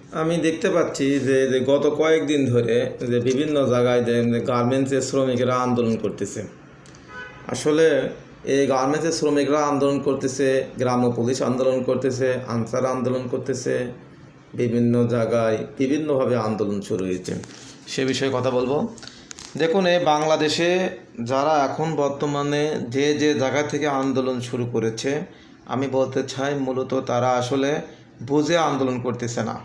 আমি দেখতে পাচ্ছি যে গত কয়েকদিন ধরে যে বিভিন্ন জায়গায় যে গার্মেন্টসের শ্রমিকেরা আন্দোলন করতেছে। আসলে এই গার্মেন্টসের শ্রমিকরা আন্দোলন করতেছে, গ্রাম্য পুলিশ আন্দোলন করতেছে, আনসার আন্দোলন করতেছে, বিভিন্ন জায়গায় বিভিন্নভাবে আন্দোলন শুরু হয়েছে। সে বিষয়ে কথা বলবো। দেখুন, এই বাংলাদেশে যারা এখন বর্তমানে যে যে জায়গা থেকে আন্দোলন শুরু করেছে, আমি বলতে চাই মূলত তারা আসলে বুঝে আন্দোলন করতেছে না,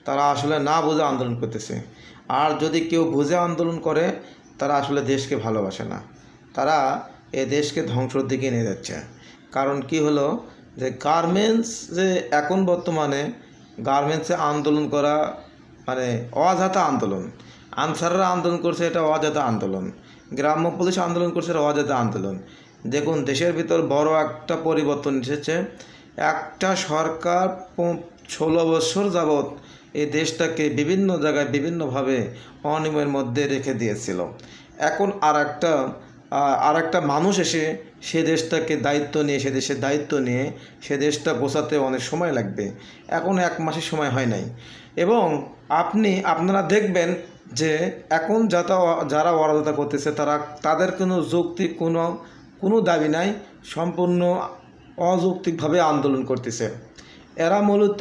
তারা আসলে না বুঝে আন্দোলন করতেছে। আর যদি কেউ বুঝে আন্দোলন করে, তারা আসলে দেশকে ভালোবাসে না, তারা এই দেশকে ধ্বংসের দিকে নিয়ে যাচ্ছে। কারণ কি হলো, যে গার্মেন্টস যে এখন বর্তমানে গার্মেন্টসে আন্দোলন করা মানে অজাতা আন্দোলন। আনসাররা আন্দোলন করছে, এটা অজাতা আন্দোলন। গ্রাম্য পুলিশ আন্দোলন করছে, এটা অজাতা আন্দোলন। দেখুন, দেশের ভিতর বড় একটা পরিবর্তন এসেছে। একটা সরকার 16 বছর যাবৎ এই দেশটাকে বিভিন্ন জায়গায় বিভিন্নভাবে অনিয়মের মধ্যে রেখে দিয়েছিল। এখন আর একটা মানুষ এসে সে দেশটাকে দায়িত্ব নিয়ে সে দেশের দায়িত্ব নিয়ে সে দেশটা গোছাতে অনেক সময় লাগবে। এখন 1 মাসের সময় হয় নাই। এবং আপনারা দেখবেন যে এখন যারা অরাজকতা করতেছে, তাদের কোনো যৌক্তিক কোনো দাবি নাই, সম্পূর্ণ অযৌক্তিকভাবে আন্দোলন করতেছে। এরা মূলত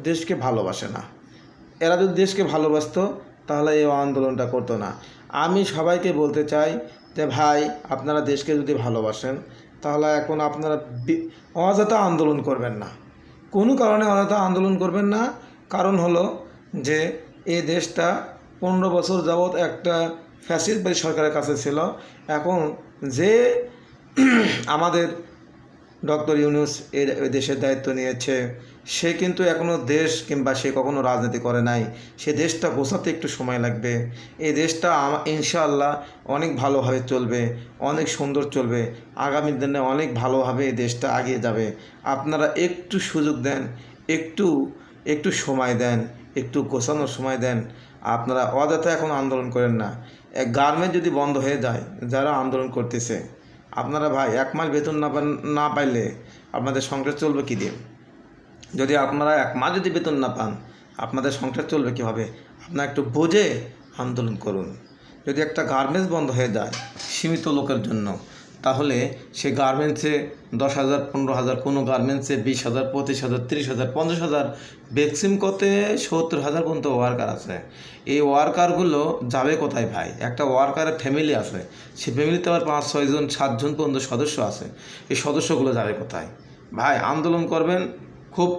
দেশকে ভালোবাসে না। এরা যদি দেশকে ভালোবাসতো তাহলে এই আন্দোলনটা করতো না। আমি সবাইকে বলতে চাই যে ভাই, আপনারা দেশকে যদি ভালোবাসেন তাহলে এখন আপনারা অযথা আন্দোলন করবেন না, কোনো কারণে অযথা আন্দোলন করবেন না। কারণ হলো যে এই দেশটা 15 বছর যাবৎ একটা ফ্যাসিস্টবাদী সরকারের কাছে ছিল। এখন যে আমাদের ডক্টর ইউনূস এই দেশের দায়িত্ব নিয়েছে, সে কিন্তু এখনও দেশ কিংবা সে কখনো রাজনীতি করে নাই। সে দেশটা গোছাতে একটু সময় লাগবে। এই দেশটা ইনশাআল্লাহ অনেক ভালোভাবে চলবে, অনেক সুন্দর চলবে। আগামী দিনে অনেক ভালোভাবে এই দেশটা এগিয়ে যাবে। আপনারা একটু সুযোগ দেন, একটু সময় দেন, একটু গোছানোর সময় দেন। আপনারা অযথা এখন আন্দোলন করেন না। গার্মেন্ট যদি বন্ধ হয়ে যায়, যারা আন্দোলন করতেছে, আপনারা ভাই 1 মাস বেতন না পাইলে আপনাদের সংসার চলবে কী দিয়ে? যদি আপনারা 1 মাস যদি বেতন না পান, আপনাদের সংসার চলবে কীভাবে? আপনারা একটু বুঝে আন্দোলন করুন। যদি একটা গার্মেন্টস বন্ধ হয়ে যায় সীমিত লোকের জন্য, তাহলে সে গার্মেন্টসে 10,000 15,000, কোনো গার্মেন্টসে 20,000 25,000 30,000 50,000, ম্যাক্সিমাম কতে 70,000 পর্যন্ত ওয়ার্কার আছে। এই ওয়ার্কারগুলো যাবে কোথায় ভাই? একটা ওয়ার্কারের ফ্যামিলি আছে, সে ফ্যামিলিতে আবার 5-6 জন 7 জন পর্যন্ত সদস্য আছে। এই সদস্যগুলো যাবে কোথায়? ভাই, আন্দোলন করবেন খুব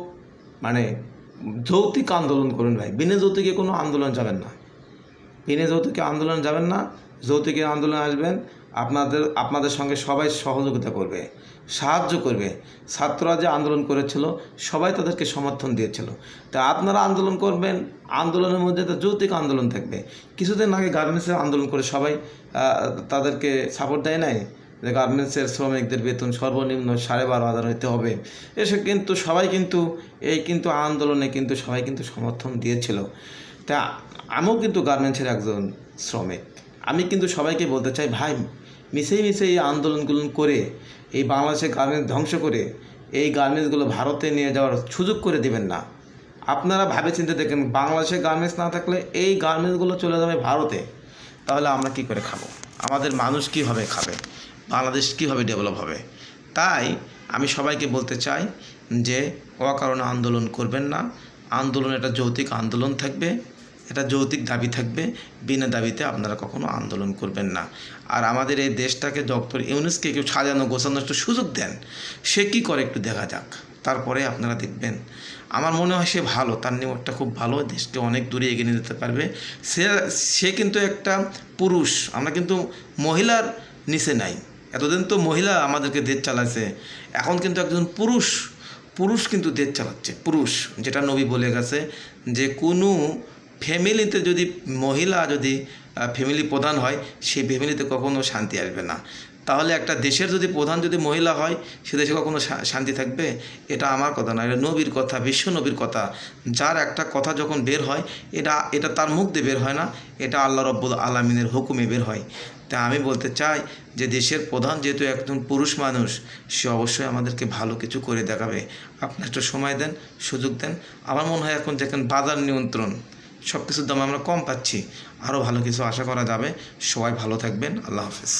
যৌক্তিক আন্দোলন করুন ভাই। বিনা যৌতুকে কোনো আন্দোলন যাবেন না, বিনা যৌতুকে আন্দোলন যাবেন না। যৌতুকে আন্দোলন আসবেন, আপনাদের সঙ্গে সবাই সহযোগিতা করবে, সাহায্য করবে। ছাত্ররা যে আন্দোলন করেছিল, সবাই তাদেরকে সমর্থন দিয়েছিল। তা আপনারা আন্দোলন করবেন, আন্দোলনের মধ্যে তো যৌতুক আন্দোলন থাকবে। কিছুদিন আগে গার্মেন্টসের আন্দোলন করে সবাই তাদেরকে সাপোর্ট দেয় নাই যে গার্মেন্টসের শ্রমিকদের বেতন সর্বনিম্ন 12,500 হতে হবে। এসে কিন্তু সবাই কিন্তু আন্দোলনে কিন্তু সবাই কিন্তু সমর্থন দিয়েছিল। তা আমিও কিন্তু গার্মেন্টসের একজন শ্রমিক। আমি কিন্তু সবাইকে বলতে চাই, ভাই, মিশে এই আন্দোলনগুলো করে এই বাংলাদেশের গার্মেন্টস ধ্বংস করে এই গার্মেন্টসগুলো ভারতে নিয়ে যাওয়ার সুযোগ করে দেবেন না। আপনারা ভাবে চিন্তে দেখেন, বাংলাদেশে গার্মেন্টস না থাকলে এই গার্মেন্টসগুলো চলে যাবে ভারতে। তাহলে আমরা কি করে খাবো? আমাদের মানুষ কীভাবে খাবে? বাংলাদেশ কীভাবে ডেভেলপ হবে? তাই আমি সবাইকে বলতে চাই যে অকারণে আন্দোলন করবেন না। আন্দোলন এটা যৌক্তিক আন্দোলন থাকবে, এটা যৌক্তিক দাবি থাকবে। বিনা দাবিতে আপনারা কখনো আন্দোলন করবেন না। আর আমাদের এই দেশটাকে ডক্টর ইউনূসকে কেউ সাজানো গোছানোর একটু সুযোগ দেন, সে কী করে একটু দেখা যাক, তারপরে আপনারা দেখবেন। আমার মনে হয় সে ভালো, তার নিয়মটা খুব ভালো, দেশকে অনেক দূরে এগিয়ে নিয়ে যেতে পারবে। সে কিন্তু একটা পুরুষ, আমরা কিন্তু মহিলার নিচে নাই। এতদিন তো মহিলা আমাদেরকে দেশ চালাচ্ছে, এখন কিন্তু একজন পুরুষ কিন্তু দেশ চালাচ্ছে। পুরুষ, যেটা নবী বলে গেছে যে কোনো ফ্যামিলিতে যদি মহিলা ফ্যামিলি প্রধান হয়, সেই ফ্যামিলিতে কখনো শান্তি আসবে না। তাহলে একটা দেশের যদি প্রধান যদি মহিলা হয় সে দেশে কখনো শান্তি থাকবে? এটা আমার কথা না, এটা নবীর কথা, বিশ্ব নবীর কথা। যার একটা কথা যখন বের হয় এটা তার মুখ দিয়ে বের হয় না, এটা আল্লাহ রব্বুল আলামিনের হুকুমে বের হয়। তাই আমি বলতে চাই যে দেশের প্রধান যেহেতু একজন পুরুষ মানুষ, সে অবশ্যই আমাদেরকে ভালো কিছু করে দেখাবে। আপনি একটু সময় দেন, সুযোগ দেন। আমার মনে হয় এখন দেখেন বাজার নিয়ন্ত্রণ, সব কিছুর দাম আমরা কম পাচ্ছি, আরও ভালো কিছু আশা করা যাবে। সবাই ভালো থাকবেন। আল্লাহ হাফেজ।